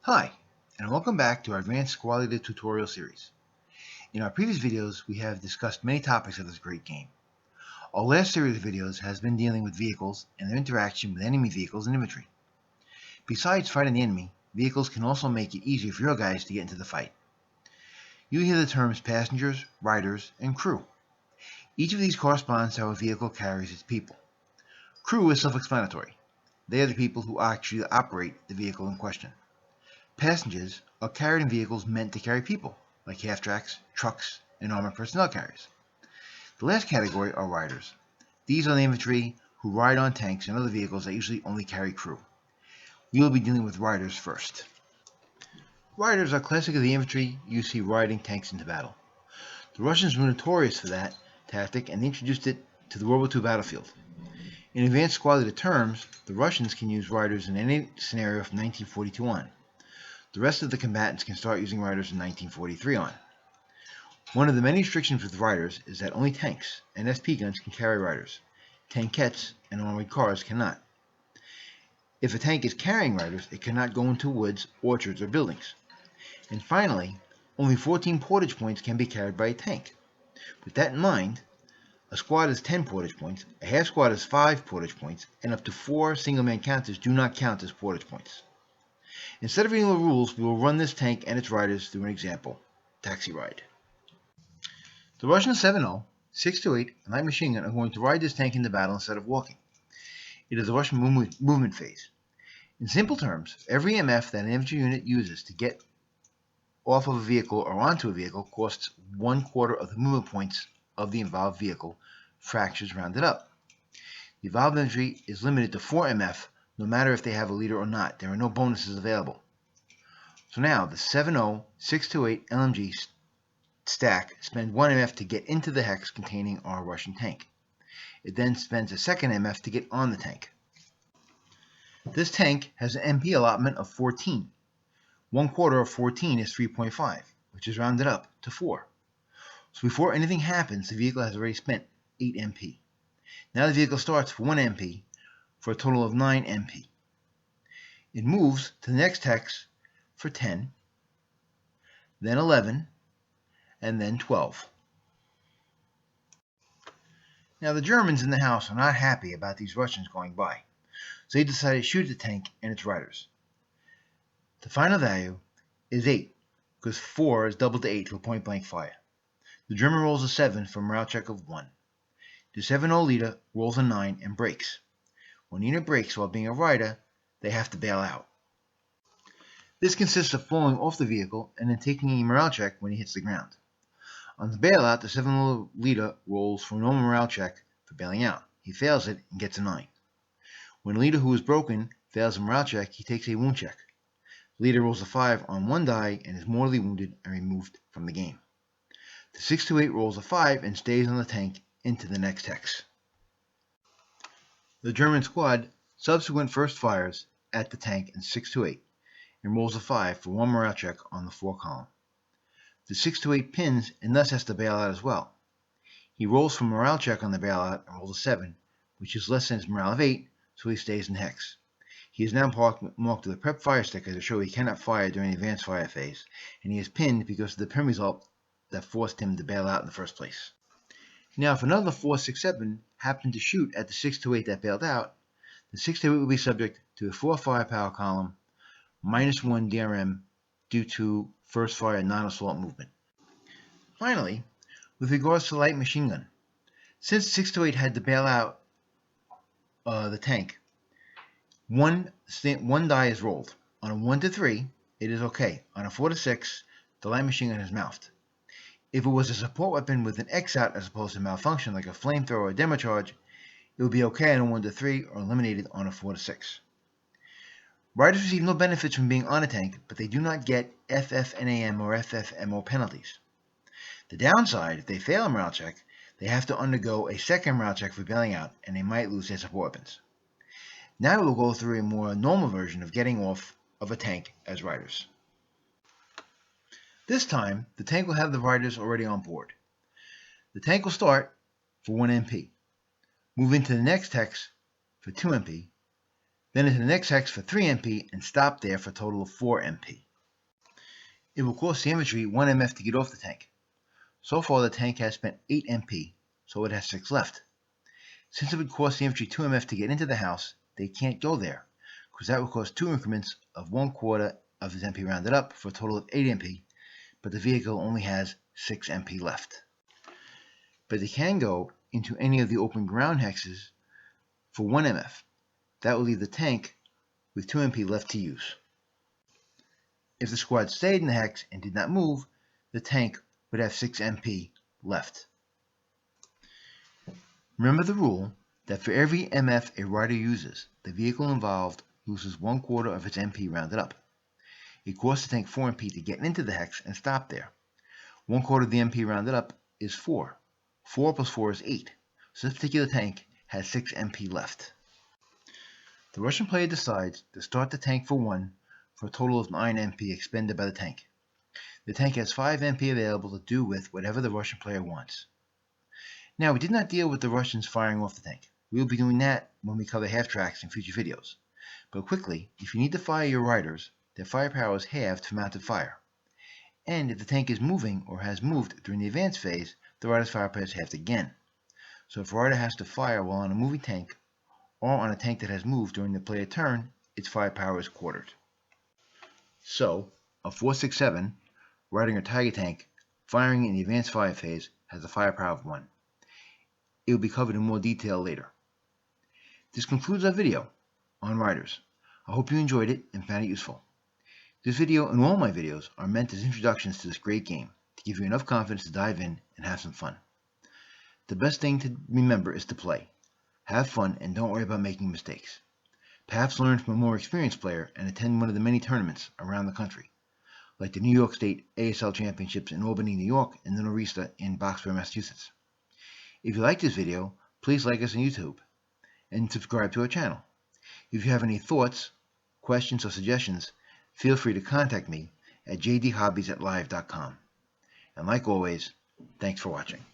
Hi, and welcome back to our Advanced Squad Leader tutorial series. In our previous videos, we have discussed many topics of this great game. Our last series of videos has been dealing with vehicles and their interaction with enemy vehicles and infantry. Besides fighting the enemy, vehicles can also make it easier for your guys to get into the fight. You hear the terms passengers, riders, and crew. Each of these corresponds to how a vehicle carries its people. Crew is self-explanatory. They are the people who actually operate the vehicle in question. Passengers are carried in vehicles meant to carry people, like half-tracks, trucks, and armored personnel carriers. The last category are riders. These are the infantry who ride on tanks and other vehicles that usually only carry crew. We will be dealing with riders first. Riders are classic of the infantry you see riding tanks into battle. The Russians were notorious for that tactic and they introduced it to the World War II battlefield. In advanced squad leader terms, the Russians can use riders in any scenario from 1942 on. The rest of the combatants can start using riders in 1943 on. One of the many restrictions with riders is that only tanks and SP guns can carry riders. Tankettes and armored cars cannot. If a tank is carrying riders, it cannot go into woods, orchards, or buildings. And finally, only 14 portage points can be carried by a tank. With that in mind, a squad is 10 portage points, a half squad is 5 portage points, and up to 4 single-man counters do not count as portage points. Instead of reading the rules, we will run this tank and its riders through an example. Taxi ride. The Russian 7.0, 6-8, and light machine gun are going to ride this tank into battle instead of walking. It is the Russian movement phase. In simple terms, every MF that an infantry unit uses to get off of a vehicle or onto a vehicle costs 1/4 of the movement points of the involved vehicle, fractions rounded up. The involved infantry is limited to 4 MF, no matter if they have a leader or not. There are no bonuses available. So now, the 7.0, 6-8 LMG stack spends 1 MF to get into the hex containing our Russian tank. It then spends a second MF to get on the tank. This tank has an MP allotment of 14. 1/4 of 14 is 3.5, which is rounded up to 4. So before anything happens, the vehicle has already spent 8 MP. Now the vehicle starts for 1 MP for a total of 9 MP. It moves to the next hex for 10, then 11, and then 12. Now the Germans in the house are not happy about these Russians going by, so they decided to shoot the tank and its riders. The final value is 8, because 4 is double to 8 for point blank fire. The German rolls a 7 for a morale check of 1. The 7.0 leader rolls a 9 and breaks. When a unit breaks while being a rider, they have to bail out. This consists of falling off the vehicle and then taking a morale check when he hits the ground. On the bailout, the 7.0 leader rolls for a normal morale check for bailing out. He fails it and gets a 9. When a leader who is broken fails a morale check, he takes a wound check. The leader rolls a 5 on 1 die and is mortally wounded and removed from the game. The 6-8 rolls a 5 and stays on the tank into the next hex. The German squad subsequent first fires at the tank in 6-8 and rolls a 5 for 1 morale check on the 4 column. The 6-8 pins and thus has to bail out as well. He rolls for a morale check on the bailout and rolls a 7, which is less than his morale of 8, so he stays in hex. He is now marked with a prep fire sticker to show he cannot fire during the advanced fire phase, and he is pinned because of the pin result that forced him to bail out in the first place. Now, if another 4-6-7 happened to shoot at the 6-8 that bailed out, the 6-8 will be subject to a 4 firepower column, -1 DRM due to first fire non-assault movement. Finally, with regards to light machine gun, since 6-8 had to bail out the tank, one die is rolled. On a 1-3, it is okay. On a 4-6, the light machine gun is mouthed. If it was a support weapon with an X out as opposed to malfunction like a flamethrower or a demo charge, it would be okay on a 1-3 or eliminated on a 4-6. Riders receive no benefits from being on a tank, but they do not get FFNAM or FFMO penalties. The downside, if they fail a morale check, they have to undergo a second morale check for bailing out, and they might lose their support weapons. Now we will go through a more normal version of getting off of a tank as riders. This time, the tank will have the riders already on board. The tank will start for 1 MP, move into the next hex for 2 MP, then into the next hex for 3 MP and stop there for a total of 4 MP. It will cost the infantry 1 MF to get off the tank. So far the tank has spent 8 MP, so it has 6 left. Since it would cost the infantry 2 MF to get into the house, they can't go there, because that would cost 2 increments of 1/4 of his MP rounded up for a total of 8 MP, but the vehicle only has 6 MP left. But they can go into any of the open ground hexes for 1 MF. That will leave the tank with 2 MP left to use. If the squad stayed in the hex and did not move, the tank would have 6 MP left. Remember the rule that for every MF a rider uses, the vehicle involved loses 1/4 of its MP rounded up. It costs the tank 4 MP to get into the hex and stop there. 1/4 of the MP rounded up is 4. 4 plus 4 is 8. So this particular tank has 6 MP left. The Russian player decides to start the tank for 1 for a total of 9 MP expended by the tank. The tank has 5 MP available to do with whatever the Russian player wants. Now, we did not deal with the Russians firing off the tank. We will be doing that when we cover half tracks in future videos. But quickly, if you need to fire your riders, their firepower is halved for mounted fire. And if the tank is moving or has moved during the advance phase, the rider's firepower is halved again. So if a rider has to fire while on a moving tank, or on a tank that has moved during the player turn, its firepower is quartered. So, a 4.67, riding a Tiger tank, firing in the advanced fire phase, has a firepower of 1. It will be covered in more detail later. This concludes our video on riders. I hope you enjoyed it and found it useful. This video and all my videos are meant as introductions to this great game to give you enough confidence to dive in and have some fun. The best thing to remember is to play. Have fun and don't worry about making mistakes. Perhaps learn from a more experienced player and attend one of the many tournaments around the country, like the New York State ASL Championships in Albany, New York, and the Norista in Boxborough, Massachusetts. If you like this video, please like us on YouTube and subscribe to our channel. If you have any thoughts, questions, or suggestions, feel free to contact me at jdhobbies@live.com. And like always, thanks for watching.